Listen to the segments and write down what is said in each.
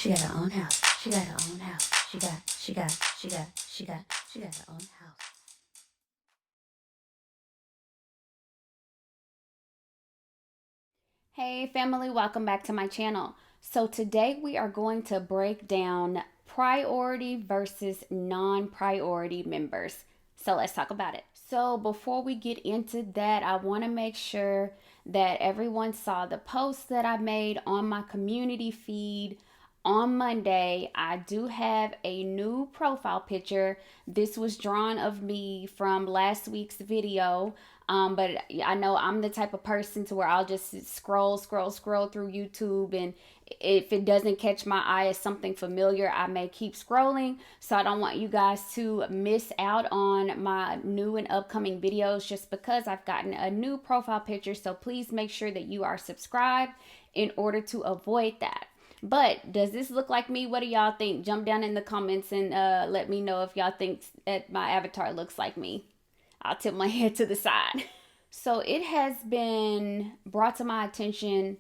She got her own house. She got her own house. She got her own house. Hey family, welcome back to my channel. So today we are going to break down priority versus non-priority members. So let's talk about it. So before we get into that, I want to make sure that everyone saw the post that I made on my community feed on Monday. I do have a new profile picture. This was drawn of me from last week's video. But I know I'm the type of person to where I'll just scroll through YouTube, and if it doesn't catch my eye as something familiar, I may keep scrolling. So I don't want you guys to miss out on my new and upcoming videos just because I've gotten a new profile picture. So please make sure that you are subscribed in order to avoid that. But does this look like me? What do y'all think? Jump down in the comments and let me know if y'all think that my avatar looks like me. I'll tip my head to the side. So it has been brought to my attention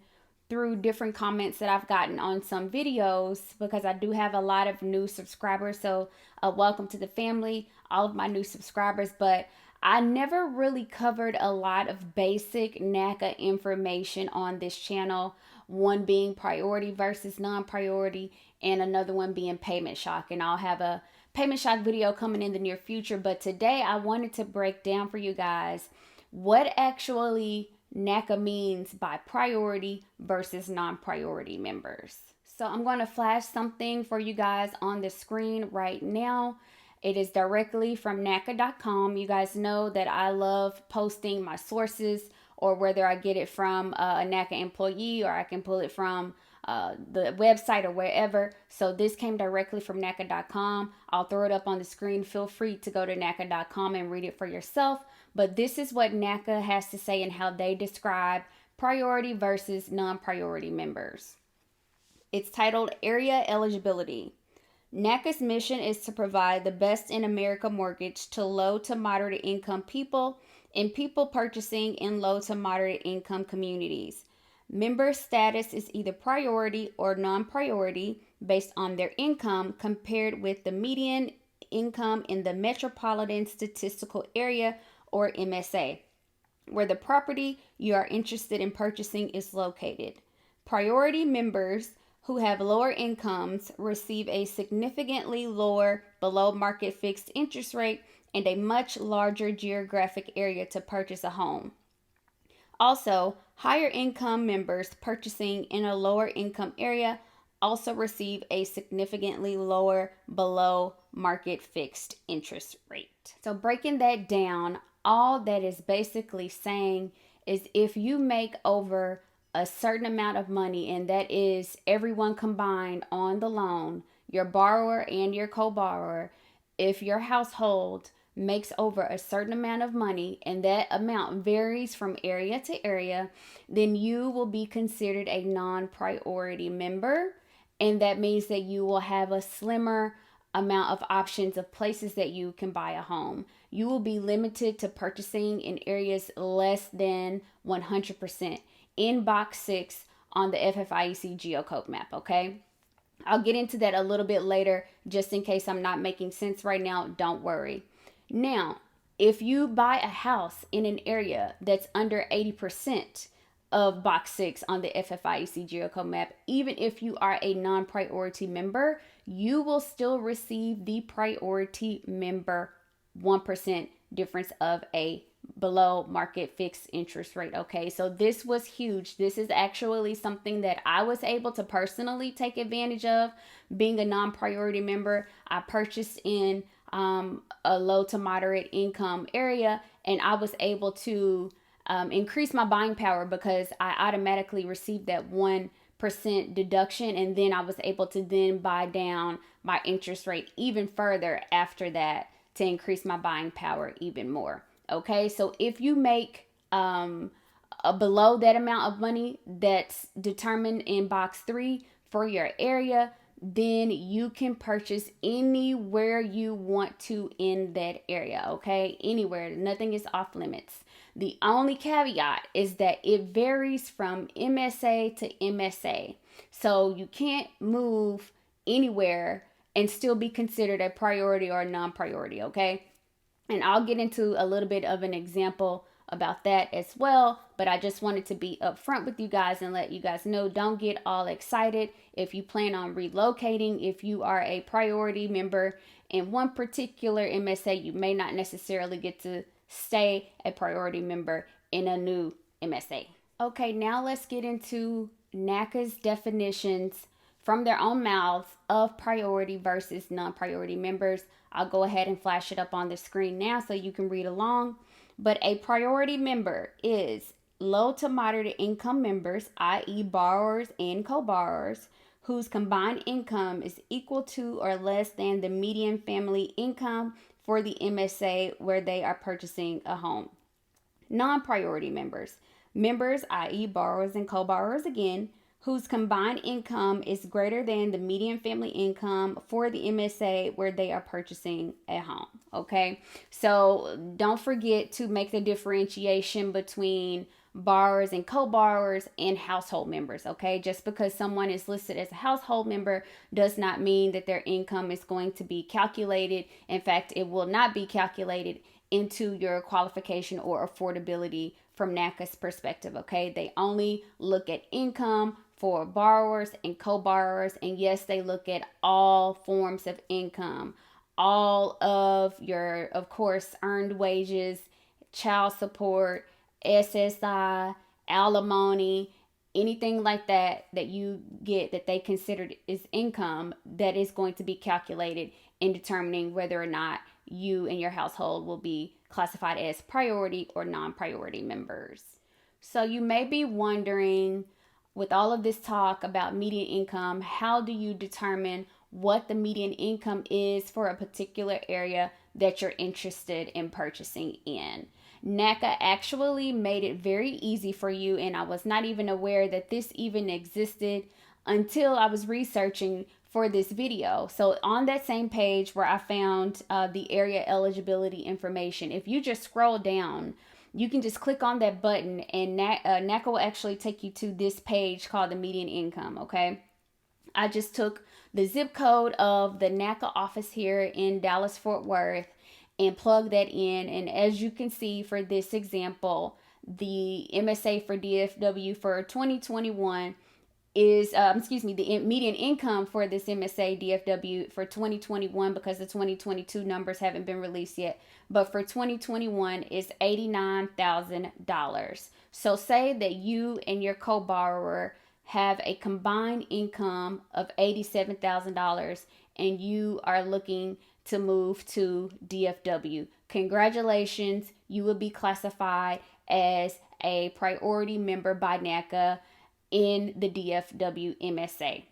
through different comments that I've gotten on some videos, because I do have a lot of new subscribers. So welcome to the family, all of my new subscribers. But I never really covered a lot of basic NACA information on this channel. One being priority versus non-priority, and another one being payment shock. And I'll have a payment shock video coming in the near future. But today I wanted to break down for you guys what actually NACA means by priority versus non-priority members. So I'm going to flash something for you guys on the screen right now. It is directly from NACA.com. You guys know that I love posting my sources, or whether I get it from a NACA employee or I can pull it from the website or wherever. So this came directly from NACA.com. I'll throw it up on the screen. Feel free to go to NACA.com and read it for yourself. But this is what NACA has to say and how they describe priority versus non-priority members. It's titled Area Eligibility. NACA's mission is to provide the best in America mortgage to low to moderate income people and people purchasing in low to moderate income communities. Member status is either priority or non-priority based on their income compared with the median income in the Metropolitan Statistical Area, or MSA, where the property you are interested in purchasing is located. Priority members who have lower incomes receive a significantly lower below market fixed interest rate and a much larger geographic area to purchase a home. Also, higher income members purchasing in a lower income area also receive a significantly lower below market fixed interest rate. So breaking that down, all that is basically saying is if you make over a certain amount of money, and that is everyone combined on the loan, your borrower and your co-borrower, if your household makes over a certain amount of money and that amount varies from area to area, then you will be considered a non-priority member. And that means that you will have a slimmer amount of options of places that you can buy a home. You will be limited to purchasing in areas less than 100% in box 6 on the FFIEC geocode map, okay? I'll get into that a little bit later, just in case I'm not making sense right now. Don't worry. Now, if you buy a house in an area that's under 80% of box 6 on the FFIEC geocode map, even if you are a non-priority member, you will still receive the priority member 1% difference of a below market fixed interest rate. Okay, so this was huge. This is actually something that I was able to personally take advantage of being a non-priority member. I purchased in a low to moderate income area, and I was able to increase my buying power because I automatically received that 1% deduction, and then I was able to then buy down my interest rate even further after that to increase my buying power even more. Okay, so if you make below that amount of money that's determined in box 3 for your area, then you can purchase anywhere you want to in that area. Okay, anywhere. Nothing is off limits. The only caveat is that it varies from MSA to MSA. So you can't move anywhere and still be considered a priority or a non-priority, okay? And I'll get into a little bit of an example about that as well, but I just wanted to be upfront with you guys and let you guys know, don't get all excited if you plan on relocating. If you are a priority member in one particular MSA, you may not necessarily get to stay a priority member in a new MSA. Okay, now let's get into NACA's definitions from their own mouths of priority versus non-priority members. I'll go ahead and flash it up on the screen now so you can read along. But a priority member is low to moderate income members, i.e. borrowers and co-borrowers, whose combined income is equal to or less than the median family income for the MSA where they are purchasing a home. Non-priority members, i.e. borrowers and co-borrowers again, whose combined income is greater than the median family income for the MSA where they are purchasing a home. Okay, so don't forget to make the differentiation between borrowers and co-borrowers and household members. Okay, just because someone is listed as a household member does not mean that their income is going to be calculated. In fact, it will not be calculated into your qualification or affordability from NACA's perspective. Okay, they only look at income for borrowers and co-borrowers, and yes, they look at all forms of income, all of your, of course, earned wages, child support, SSI, alimony, anything like that that you get that they considered is income, that is going to be calculated in determining whether or not you and your household will be classified as priority or non-priority members. So you may be wondering, with all of this talk about median income, how do you determine what the median income is for a particular area that you're interested in purchasing in? NACA actually made it very easy for you, and I was not even aware that this even existed until I was researching for this video. So on that same page where I found the area eligibility information, if you just scroll down, you can just click on that button and NACA will actually take you to this page called the median income, okay? I just took the zip code of the NACA office here in Dallas-Fort Worth and plugged that in. And as you can see for this example, the MSA for DFW for 2021 is, the median income for this MSA DFW for 2021, because the 2022 numbers haven't been released yet, but for 2021 is $89,000. So say that you and your co-borrower have a combined income of $87,000 and you are looking to move to DFW. Congratulations, you will be classified as a priority member by NACA in the DFW MSA.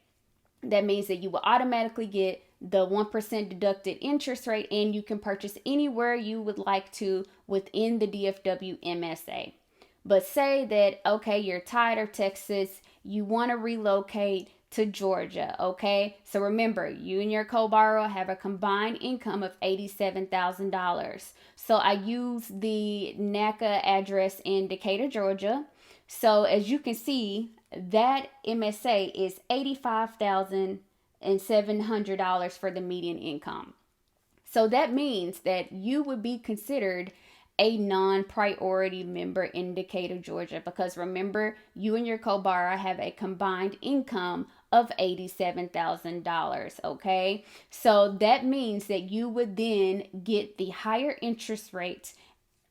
That means that you will automatically get the 1% deducted interest rate, and you can purchase anywhere you would like to within the DFW MSA. But say that, okay, you're tired of Texas, you want to relocate to Georgia, okay? So remember, you and your co-borrower have a combined income of $87,000. So I use the NACA address in Decatur, Georgia. So as you can see, that MSA is $85,700 for the median income. So that means that you would be considered a non-priority member in Decatur, Georgia, because remember, you and your co-borrower have a combined income of $87,000, okay? So that means that you would then get the higher interest rate,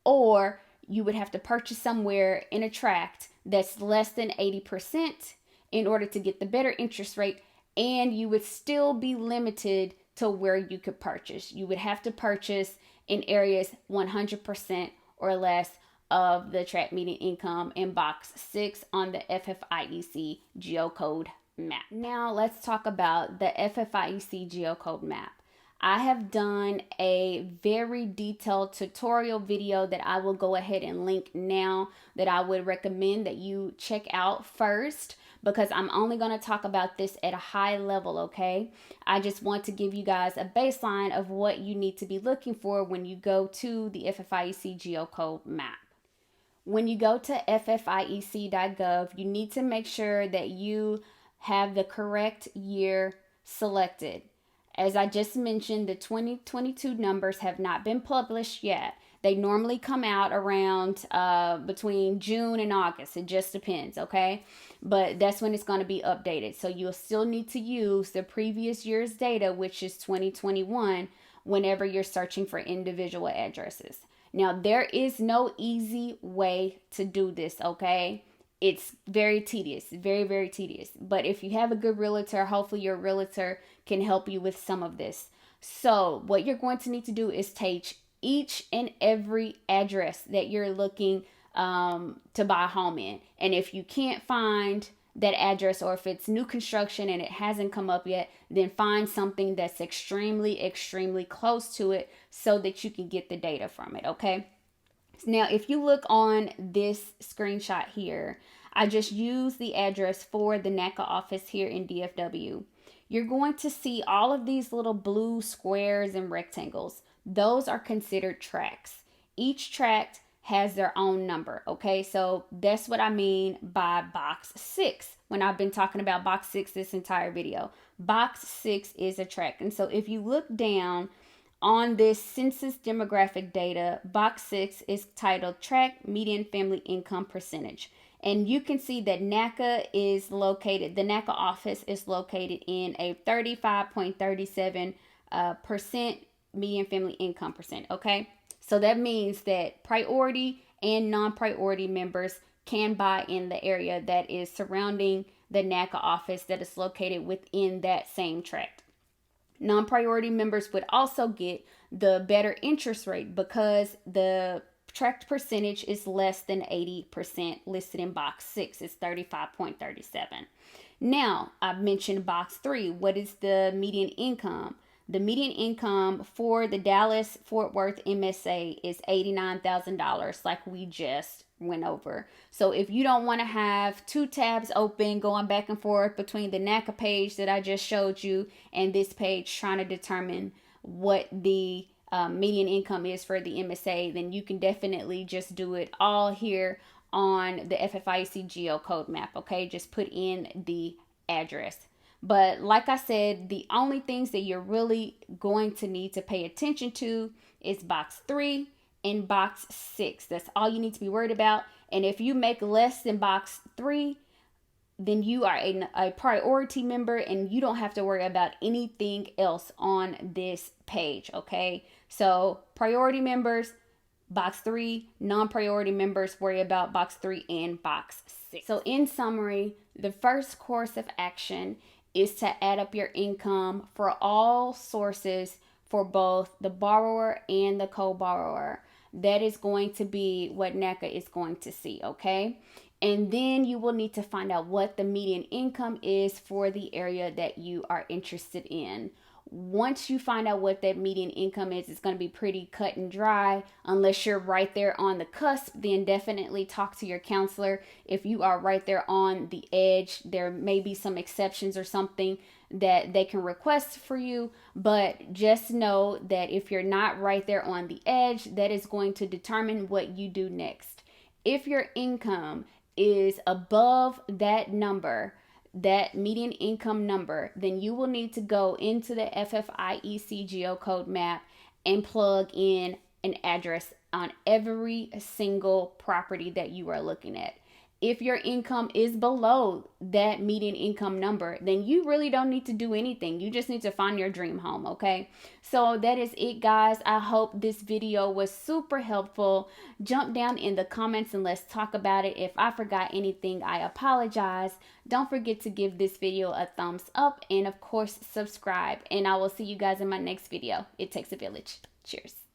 or you would have to purchase somewhere in a tract that's less than 80% in order to get the better interest rate, and you would still be limited to where you could purchase. You would have to purchase in areas 100% or less of the tract median income in box 6 on the FFIEC geocode map. Now let's talk about the FFIEC geocode map. I have done a very detailed tutorial video that I will go ahead and link now, that I would recommend that you check out first, because I'm only going to talk about this at a high level, okay? I just want to give you guys a baseline of what you need to be looking for when you go to the FFIEC geocode map. when you go to ffiec.gov, you need to make sure that you have the correct year selected. As I just mentioned, the 2022 numbers have not been published yet. They normally come out around between June and August. It just depends, okay? But that's when it's going to be updated. So you'll still need to use the previous year's data, which is 2021, whenever you're searching for individual addresses. Now, there is no easy way to do this, okay? It's very tedious, very, very tedious. But if you have a good realtor, hopefully your realtor can help you with some of this. So what you're going to need to do is take each and every address that you're looking to buy a home in. And if you can't find that address, or if it's new construction and it hasn't come up yet, then find something that's extremely, extremely close to it so that you can get the data from it, okay? Now, if you look on this screenshot here, I just used the address for the NACA office here in DFW. You're going to see all of these little blue squares and rectangles. Those are considered tracts. Each tract has their own number, okay? So that's what I mean by box 6 when I've been talking about box 6 this entire video. Box 6 is a tract. And so if you look down on this census demographic data, box 6 is titled Tract Median Family Income Percentage. And you can see that NACA is located, the NACA office is located in a 35.37% median family income percent, okay? So that means that priority and non-priority members can buy in the area that is surrounding the NACA office that is located within that same tract. Non-priority members would also get the better interest rate because the tract percentage is less than 80% listed in box 6. It's 35.37. Now, I've mentioned box 3. What is the median income? The median income for the Dallas-Fort Worth MSA is $89,000, like we just went over. So if you don't want to have two tabs open going back and forth between the NACA page that I just showed you and this page trying to determine what the median income is for the MSA, then you can definitely just do it all here on the FFIEC geocode map, okay? Just put in the address. But like I said, the only things that you're really going to need to pay attention to is box 3 and box 6. That's all you need to be worried about. And if you make less than box 3, then you are a priority member and you don't have to worry about anything else on this page, okay? So priority members, box 3, non-priority members, worry about box 3 and box 6. So in summary, the first course of action is to add up your income for all sources for both the borrower and the co-borrower. That is going to be what NACA is going to see, okay? And then you will need to find out what the median income is for the area that you are interested in. Once you find out what that median income is, it's going to be pretty cut and dry. Unless you're right there on the cusp, then definitely talk to your counselor. If you are right there on the edge, there may be some exceptions or something that they can request for you. But just know that if you're not right there on the edge, that is going to determine what you do next. If your income is above that number, that median income number, then you will need to go into the FFIEC geocode map and plug in an address on every single property that you are looking at. If your income is below that median income number, then you really don't need to do anything. You just need to find your dream home, okay? So that is it, guys. I hope this video was super helpful. Jump down in the comments and let's talk about it. If I forgot anything, I apologize. Don't forget to give this video a thumbs up and, of course, subscribe. And I will see you guys in my next video. It takes a village. Cheers.